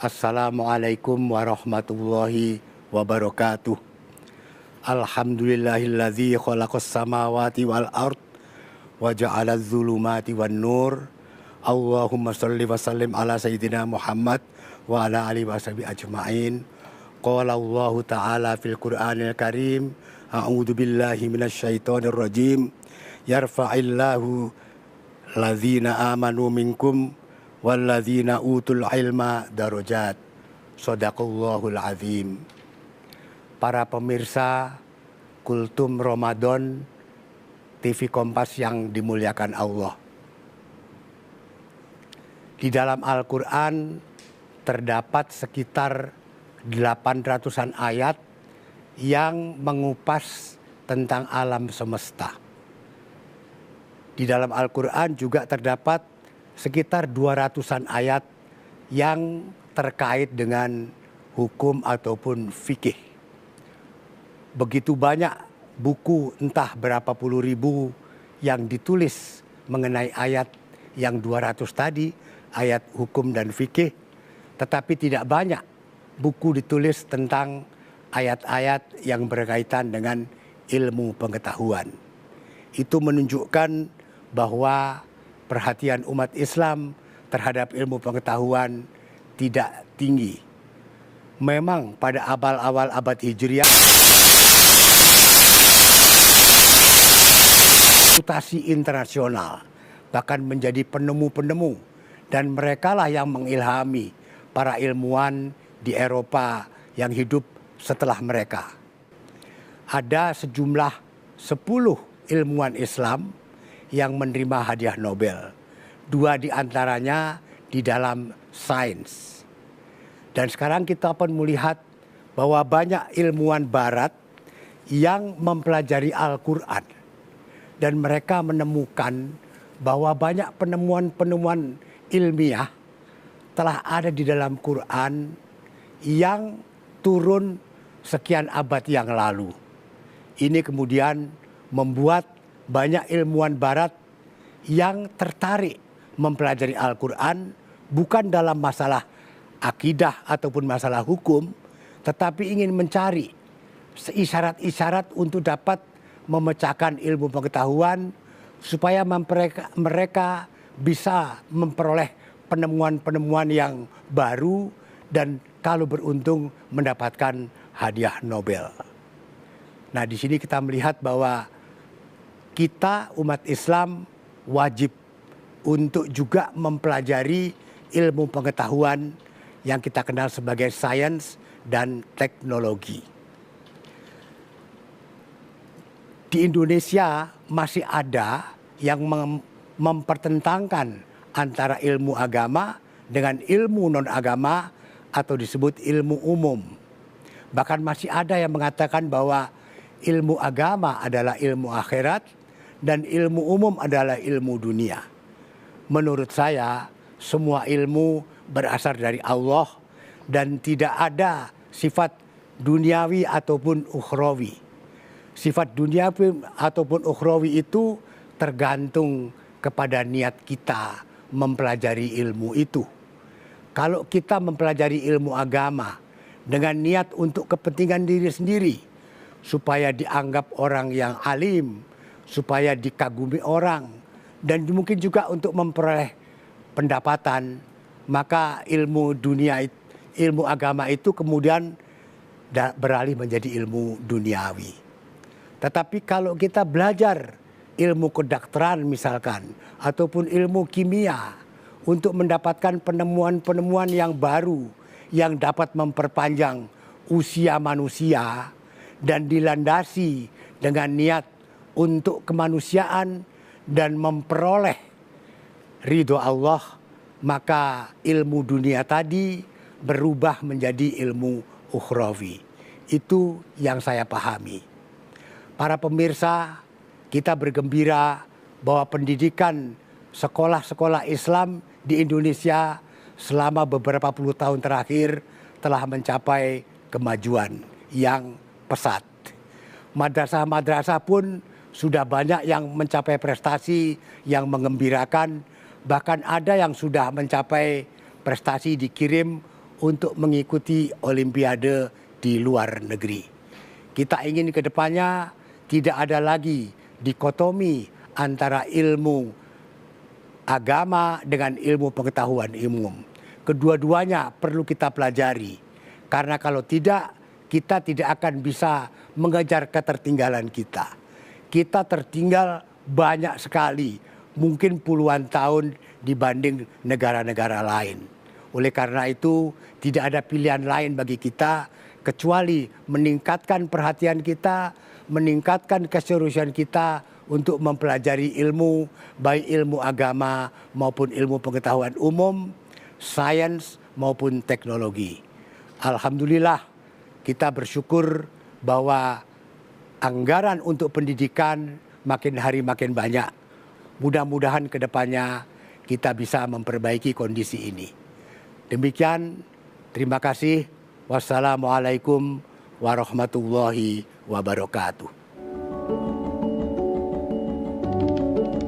Assalamualaikum warahmatullahi wabarakatuh. Alhamdulillahilladzi khalaqas samawati wal ard wa ja'alaz zulumati wan nur. Allahumma shalli wa sallim ala sayyidina Muhammad wa ala alihi washabihi ajma'in. Qala Allahu ta'ala fil Qur'anil Karim, a'udzu billahi minasyaitonir rajim. Yarfa'illahu ladzina amanu minkum walladzina utul ilma darajat. Shadaqallahul azim. Para pemirsa Kultum Ramadan TV Kompas yang dimuliakan Allah. Di dalam Al-Quran terdapat sekitar 800-an ayat yang mengupas tentang alam semesta. Di dalam Al-Quran juga terdapat sekitar 200-an ayat yang terkait dengan hukum ataupun fikih. Begitu banyak buku entah berapa puluh ribu yang ditulis mengenai ayat yang 200 tadi, ayat hukum dan fikih. Tetapi tidak banyak buku ditulis tentang ayat-ayat yang berkaitan dengan ilmu pengetahuan. Itu menunjukkan bahwa perhatian umat Islam terhadap ilmu pengetahuan tidak tinggi. Memang pada awal-awal abad Hijriah, reputasi internasional, bahkan menjadi penemu-penemu, dan merekalah yang mengilhami para ilmuwan di Eropa yang hidup setelah mereka. Ada sejumlah 10 ilmuwan Islam yang menerima hadiah Nobel. 2 diantaranya di dalam sains. Dan sekarang kita pun melihat bahwa banyak ilmuwan barat yang mempelajari Al-Quran. Dan mereka menemukan bahwa banyak penemuan-penemuan ilmiah telah ada di dalam Quran yang turun sekian abad yang lalu. Ini kemudian membuat banyak ilmuwan barat yang tertarik mempelajari Al-Quran bukan dalam masalah akidah ataupun masalah hukum, tetapi ingin mencari isyarat-isyarat untuk dapat memecahkan ilmu pengetahuan supaya mereka bisa memperoleh penemuan-penemuan yang baru dan kalau beruntung mendapatkan hadiah Nobel. Nah, di sini kita melihat bahwa kita umat Islam wajib untuk juga mempelajari ilmu pengetahuan yang kita kenal sebagai sains dan teknologi. Di Indonesia masih ada yang mempertentangkan antara ilmu agama dengan ilmu non-agama atau disebut ilmu umum. Bahkan masih ada yang mengatakan bahwa ilmu agama adalah ilmu akhirat dan ilmu umum adalah ilmu dunia. Menurut saya, semua ilmu berasal dari Allah dan tidak ada sifat duniawi ataupun ukhrawi. Sifat duniawi ataupun ukhrawi itu tergantung kepada niat kita mempelajari ilmu itu. Kalau kita mempelajari ilmu agama dengan niat untuk kepentingan diri sendiri, supaya dianggap orang yang alim, supaya dikagumi orang, dan mungkin juga untuk memperoleh pendapatan, maka ilmu dunia, ilmu agama itu kemudian beralih menjadi ilmu duniawi. Tetapi kalau kita belajar ilmu kedokteran misalkan, ataupun ilmu kimia, untuk mendapatkan penemuan-penemuan yang baru, yang dapat memperpanjang usia manusia, dan dilandasi dengan niat untuk kemanusiaan dan memperoleh ridho Allah, maka ilmu dunia tadi berubah menjadi ilmu ukhrawi. Itu yang saya pahami. Para pemirsa, kita bergembira bahwa pendidikan sekolah-sekolah Islam di Indonesia selama beberapa puluh tahun terakhir telah mencapai kemajuan yang pesat. Madrasah-madrasah pun sudah banyak yang mencapai prestasi yang mengembirakan. Bahkan ada yang sudah mencapai prestasi dikirim untuk mengikuti olimpiade di luar negeri. Kita ingin ke depannya tidak ada lagi dikotomi antara ilmu agama dengan ilmu pengetahuan umum. Kedua-duanya perlu kita pelajari. Karena kalau tidak, kita tidak akan bisa mengejar ketertinggalan kita. Kita tertinggal banyak sekali, mungkin puluhan tahun dibanding negara-negara lain. Oleh karena itu, tidak ada pilihan lain bagi kita kecuali meningkatkan perhatian kita, meningkatkan keseriusan kita untuk mempelajari ilmu, baik ilmu agama maupun ilmu pengetahuan umum, sains maupun teknologi. Alhamdulillah, kita bersyukur bahwa anggaran untuk pendidikan makin hari makin banyak. Mudah-mudahan ke depannya kita bisa memperbaiki kondisi ini. Demikian, terima kasih. Wassalamualaikum warahmatullahi wabarakatuh.